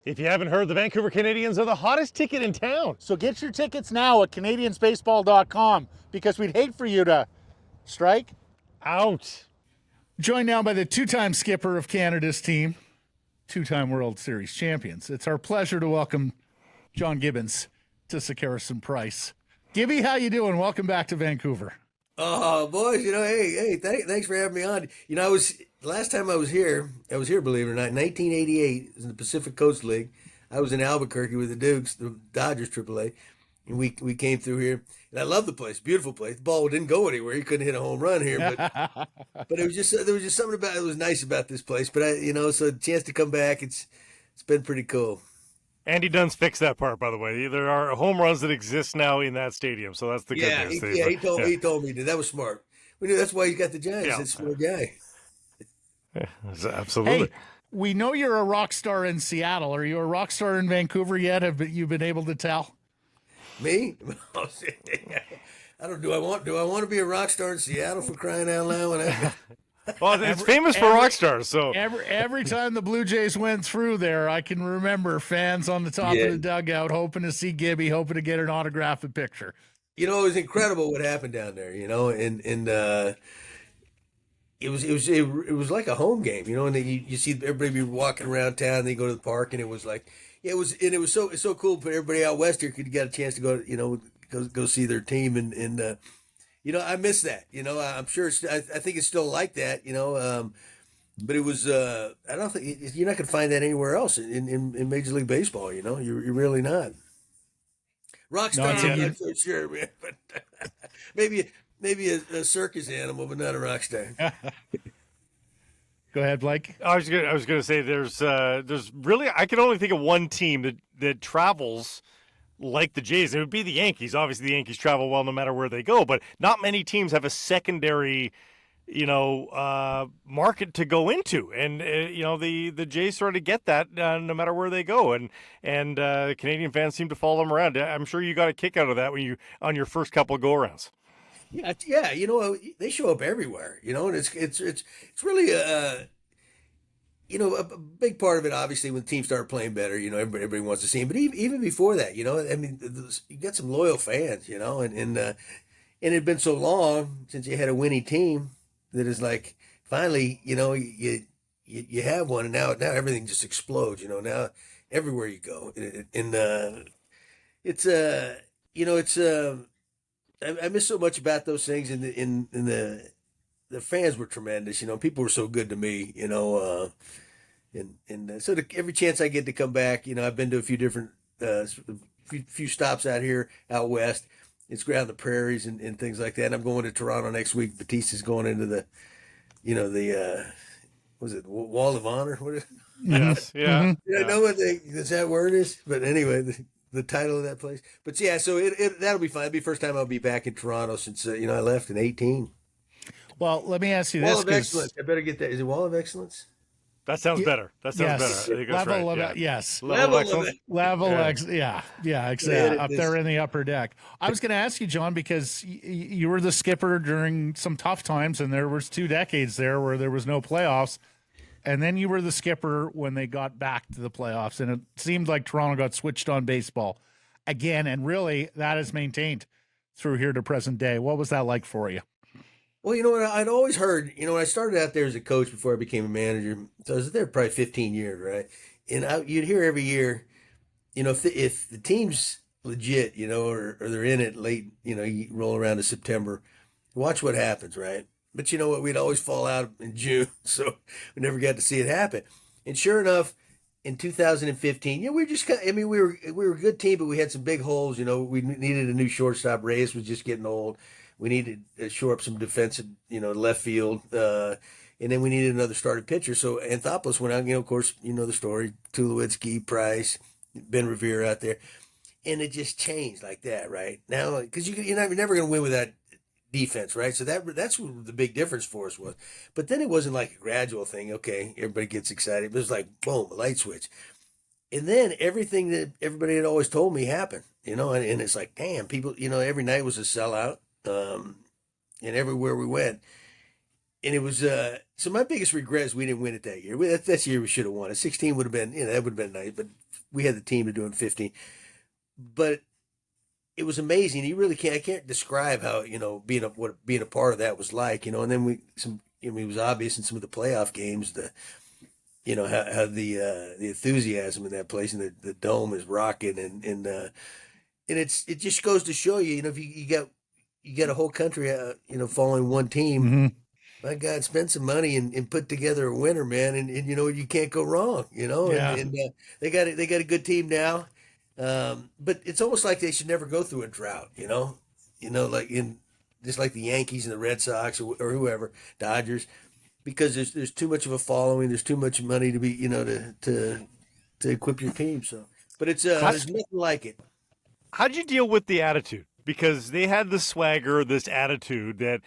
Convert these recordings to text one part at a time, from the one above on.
If you haven't heard, the Vancouver Canadians are the hottest ticket in town. So get your tickets now at CanadiansBaseball.com because we'd hate for you to strike. Out. Joined now by the two-time skipper of Canada's team, two-time World Series champions. It's our pleasure to welcome John Gibbons to Sekeres Price. Gibby, how you doing? Welcome back to Vancouver. Oh, boys, thanks for having me on. Last time I was here, believe it or not, in 1988, it was in the Pacific Coast League. I was in Albuquerque with the Dukes, the Dodgers AAA, and we came through here. And I love the place, beautiful place. The ball didn't go anywhere. You couldn't hit a home run here, but there was just something about it was nice about this place. But so the chance to come back, it's been pretty cool. Andy Dunn's fixed that part, by the way. There are home runs that exist now in that stadium, so that's the good news. He told me that. That was smart. We knew that's why he's got the Giants. Yeah. That's a smart guy. Yeah, absolutely. Hey, we know you're a rock star in Seattle. Are you a rock star in Vancouver yet? Have you been able to tell? Me? I don't. Do I want to be a rock star in Seattle, for crying out loud? Well, it's famous for rock stars. So every time the Blue Jays went through there, I can remember fans on the top of the dugout hoping to see Gibby, hoping to get an autograph and picture. It was incredible what happened down there. And it was like a home game. And you see everybody be walking around town. And they go to the park, and it was like it was so cool. But everybody out west here could get a chance to go see their team and. I miss that. I'm sure I think it's still like that. But it was. I don't think you're not going to find that anywhere else in Major League Baseball. You're really not. Rockstar, I'm not so sure, man. But maybe a circus animal, but not a rock star. Go ahead, Blake. I was gonna say there's really I can only think of one team that travels like the Jays. It would be the Yankees. Obviously, the Yankees travel well no matter where they go, but not many teams have a secondary, market to go into. And the Jays sort of get that no matter where they go. And Canadian fans seem to follow them around. I'm sure you got a kick out of that when you on your first couple of go-arounds. Yeah. They show up everywhere. And it's really a big part of it, obviously, when teams start playing better, everybody wants to see them. But even before that, you got some loyal fans, and it had been so long since you had a winning team that it's like finally, you have one, and now everything just explodes. Now everywhere you go, I miss so much about those things, and the fans were tremendous. People were so good to me. So every chance I get to come back, I've been to a few different, few stops out west. It's around the prairies and things like that. And I'm going to Toronto next week. Batista's going into the was it Wall of Honor? What is it? Yes, yeah. I know what that word is, but anyway, the title of that place. But yeah, so that'll be fine. It'll be the first time I'll be back in Toronto since I left in 2018. Well, let me ask you Wall this. of Excellence. I better get that. Is it Wall of Excellence? That sounds better. That sounds better. I think that's level right. of yes. Level of excellence. Exactly. Up there in the upper deck. I was going to ask you, John, because you were the skipper during some tough times, and there was 2 decades there where there was no playoffs, and then you were the skipper when they got back to the playoffs, and it seemed like Toronto got switched on baseball again, and really that is maintained through here to present day. What was that like for you? Well, what I'd always heard, when I started out there as a coach before I became a manager, so I was there probably 15 years, right? And you'd hear every year, if the team's legit, or they're in it late, you roll around to September, watch what happens, right? But you know what? We'd always fall out in June, so we never got to see it happen. And sure enough, in 2015, we were just we were a good team, but we had some big holes. We needed a new shortstop. Reyes was just getting old. We needed to shore up some defensive, left field. And then we needed another starting pitcher. So Anthopoulos went out, of course, the story, Tulowitzki, Price, Ben Revere out there. And it just changed like that, right? Now, because you're never going to win with that defense, right? So that's what the big difference for us was. But then it wasn't like a gradual thing. Okay, everybody gets excited. It was like, boom, a light switch. And then everything that everybody had always told me happened, and it's like, damn, people, every night was a sellout. And everywhere we went, and it was so my biggest regret is we didn't win it that year. That's the year we should have won it. 16 would have been, that would have been nice, but we had the team to do in 15. But it was amazing. You really can't. I can't describe how being a part of that was like. And then it was obvious in some of the playoff games how the enthusiasm in that place, and the dome is rocking, and it just goes to show you, if you got a whole country following one team. Mm-hmm. My God, spend some money and put together a winner, man, and you can't go wrong, Yeah. and they got a good team now. But it's almost like they should never go through a drought, like just like the Yankees and the Red Sox or whoever, Dodgers, because there's too much of a following, there's too much money to be, to equip your team. So, but it's there's nothing like it. How'd you deal with the attitude? Because they had this swagger, this attitude that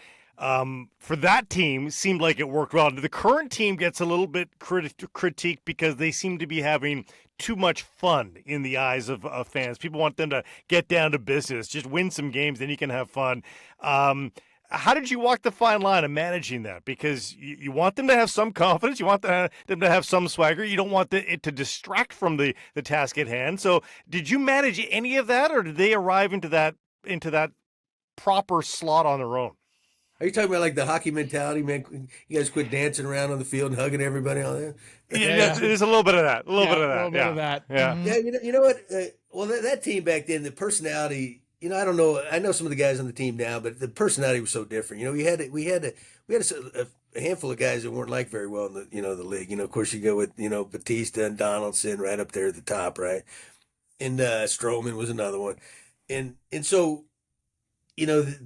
for that team seemed like it worked well. The current team gets a little bit critiqued because they seem to be having too much fun in the eyes of fans. People want them to get down to business, just win some games, then you can have fun. How did you walk the fine line of managing that? Because you want them to have some confidence. You want them to have some swagger. You don't want it to distract from the task at hand. So did you manage any of that, or did they arrive into that proper slot on their own? Are you talking about like the hockey mentality, man? You guys quit dancing around on the field and hugging everybody on there? Yeah, there's a little bit of that. A little bit of that. A little bit of that. Yeah. Mhm. Yeah, you know what? Well, that team back then, the personality. I don't know. I know some of the guys on the team now, but the personality was so different. We had a handful of guys that weren't liked very well in the league. Of course, you go with Bautista and Donaldson right up there at the top, right? And Stroman was another one, and so the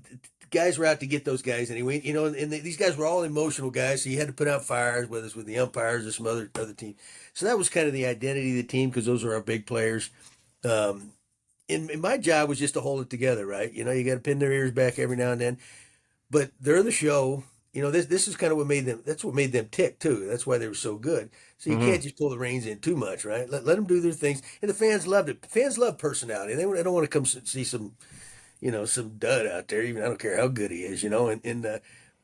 guys were out to get those guys anyway. And these guys were all emotional guys, so you had to put out fires, whether it's with the umpires or some other team. So that was kind of the identity of the team, because those are our big players. And my job was just to hold it together, right? You got to pin their ears back every now and then. But they're the show. This is kind of what made them. That's what made them tick too. That's why they were so good. So you can't just pull the reins in too much, right? Let them do their things. And the fans loved it. Fans love personality. They don't want to come see some dud out there. Even I don't care how good he is,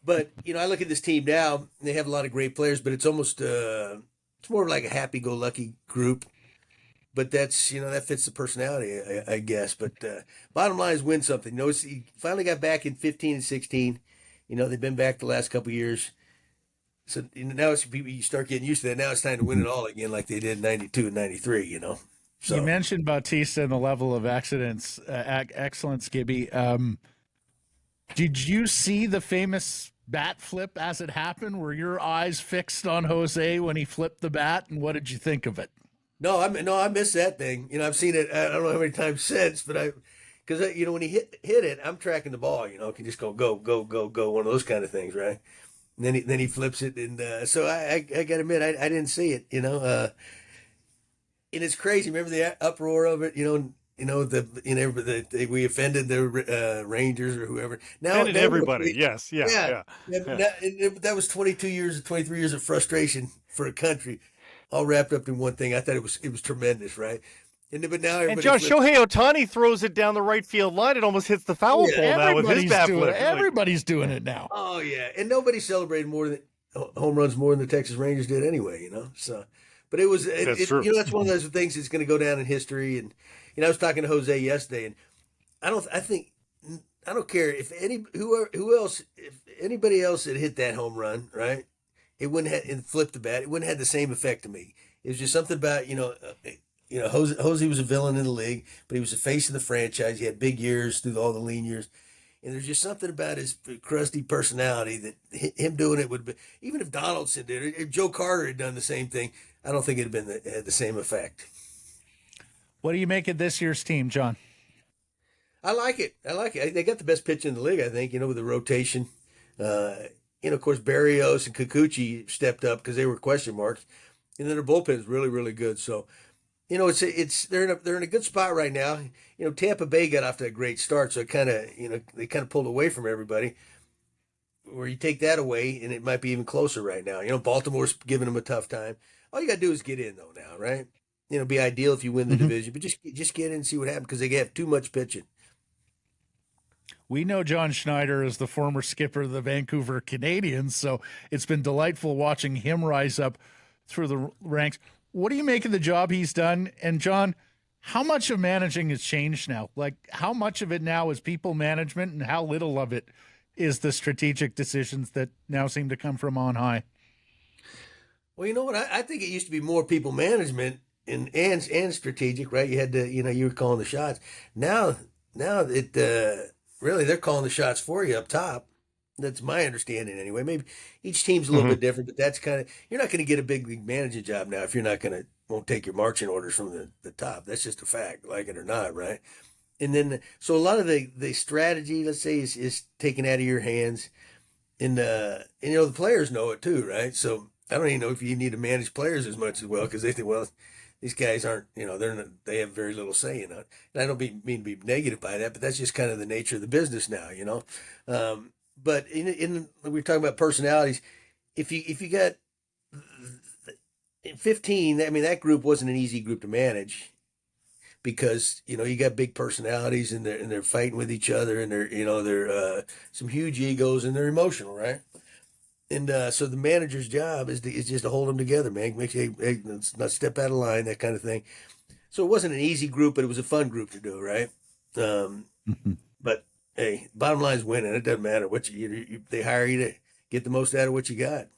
But I look at this team now. And they have a lot of great players, but it's almost it's more like a happy-go-lucky group. But that's that fits the personality, I guess. But bottom line is win something. He finally got back in 15 and 16. They've been back the last couple of years. So now you start getting used to that. Now it's time to win it all again, like they did in 92 and 93. So. You mentioned Bautista and the level of excellence, Gibby. Did you see the famous bat flip as it happened? Were your eyes fixed on Jose when he flipped the bat, and what did you think of it? No, I missed that thing. I've seen it. I don't know how many times since, but because when he hit it, I'm tracking the ball. Can just go, one of those kind of things, right? And then he flips it, and so I got to admit, I didn't see it. And it's crazy. Remember the uproar of it? We offended the Rangers or whoever. Now everybody, yes, yeah. That was 23 years of frustration for a country, all wrapped up in one thing. I thought it was tremendous, right? But now everybody. And John, Shohei Ohtani throws it down the right field line. It almost hits the foul pole now with his bat flip. Everybody's doing it now. Oh yeah, and nobody celebrated home runs more than the Texas Rangers did anyway. So, but it was true. That's one of those things that's going to go down in history. And I was talking to Jose yesterday, and I don't care if anybody else had hit that home run, right? It wouldn't have, and flipped the bat. It wouldn't have the same effect to me. It was just something about Jose was a villain in the league, but he was the face of the franchise. He had big years through all the lean years, and there's just something about his crusty personality that him doing it would be. Even if Donaldson did it, if Joe Carter had done the same thing, I don't think it'd have had the same effect. What do you make of this year's team, John? I like it. They got the best pitch in the league, I think, with the rotation. Of course, Barrios and Kikuchi stepped up because they were question marks. And then their bullpen is really, really good. So, they're in a good spot right now. Tampa Bay got off to a great start, so it they kind of pulled away from everybody. Where you take that away, and it might be even closer right now. Baltimore's giving them a tough time. All you got to do is get in, though, now, right? It'd be ideal if you win the division, but just get in and see what happens because they have too much pitching. We know John Schneider as the former skipper of the Vancouver Canadians, so it's been delightful watching him rise up through the ranks. What do you make of the job he's done? And John, how much of managing has changed now? Like, how much of it now is people management, and how little of it is the strategic decisions that now seem to come from on high? Well, you know what? I think it used to be more people management and strategic, right? You had to, you were calling the shots. Now it really they're calling the shots for you up top. That's my understanding anyway. Maybe each team's a little bit different, but that's kind of, you're not going to get a big league managing job now if you're not going to won't take your marching orders from the top. That's just a fact, like it or not, right? And then so a lot of the strategy, let's say, is taken out of your hands, and the players know it too, right? So I don't even know if you need to manage players as much as well, because they think, well, these guys aren't, they have very little say in it. And I don't mean to be negative by that, but that's just kind of the nature of the business now, But in we're talking about personalities. If you got in 15, I mean, that group wasn't an easy group to manage, because you got big personalities, and they're fighting with each other, and they're some huge egos, and they're emotional, right? And so the manager's job is just to hold them together, man. Make sure, hey, let's not step out of line, that kind of thing. So it wasn't an easy group, but it was a fun group to do, right? But hey, bottom line is winning. It doesn't matter what they hire you to get the most out of what you got.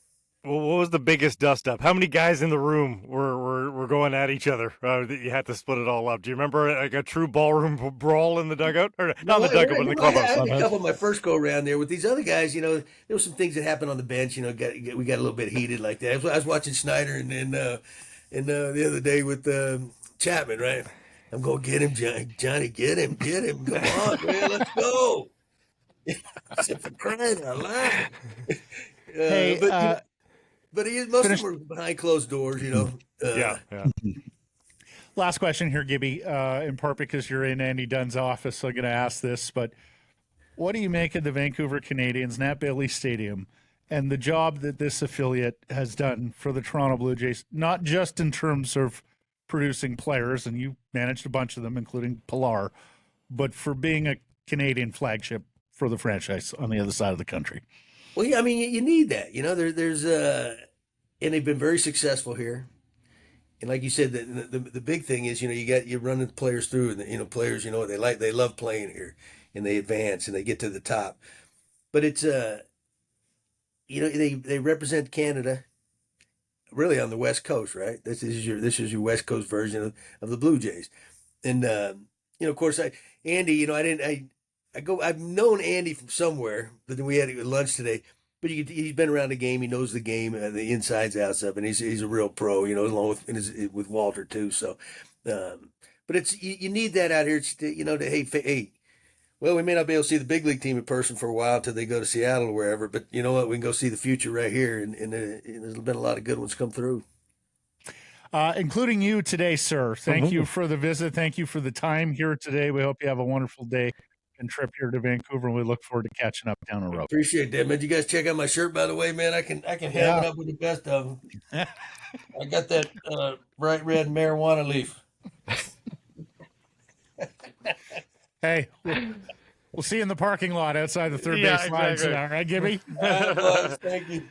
Well, what was the biggest dust up? How many guys in the room were going at each other? That you had to split it all up. Do you remember like a true ballroom brawl in the dugout, or not in the dugout, but in the clubhouse? I had a couple of my first go around there with these other guys. There were some things that happened on the bench. We got a little bit heated like that. I was watching Schneider and the other day with Chapman, right? I'm going to get him, Johnny, get him. Come on, man, let's go. I said, for crying out loud. Hey, but most of them were behind closed doors, Yeah. Last question here, Gibby, in part because you're in Andy Dunn's office, so I'm going to ask this, but what do you make of the Vancouver Canadians, Nat Bailey Stadium, and the job that this affiliate has done for the Toronto Blue Jays, not just in terms of producing players, and you managed a bunch of them, including Pilar, but for being a Canadian flagship for the franchise on the other side of the country? Well, yeah, I mean, you need that. There's and they've been very successful here. And like you said, the big thing is, you're running players through, and players, they love playing here, and they advance and they get to the top. But it's they represent Canada really on the West Coast, right? This is your West Coast version of the Blue Jays. And of course, Andy, I've known Andy from somewhere, but then we had lunch today. But he's been around the game. He knows the game, the insides, outs of, and he's a real pro. Along with Walter too. So, but it's you need that out here. It's hey, well, we may not be able to see the big league team in person for a while until they go to Seattle or wherever. But you know what? We can go see the future right here, and there's been a lot of good ones come through. Including you today, sir. Thank you for the visit. Thank you for the time here today. We hope you have a wonderful day and trip here to Vancouver, and we look forward to catching up down the road. Appreciate that, man. You guys check out my shirt, by the way, man. I can have it up with the best of them. I got that bright red marijuana leaf. Hey, we'll see you in the parking lot outside the third base line. Exactly. All right, Gibby? Thank you.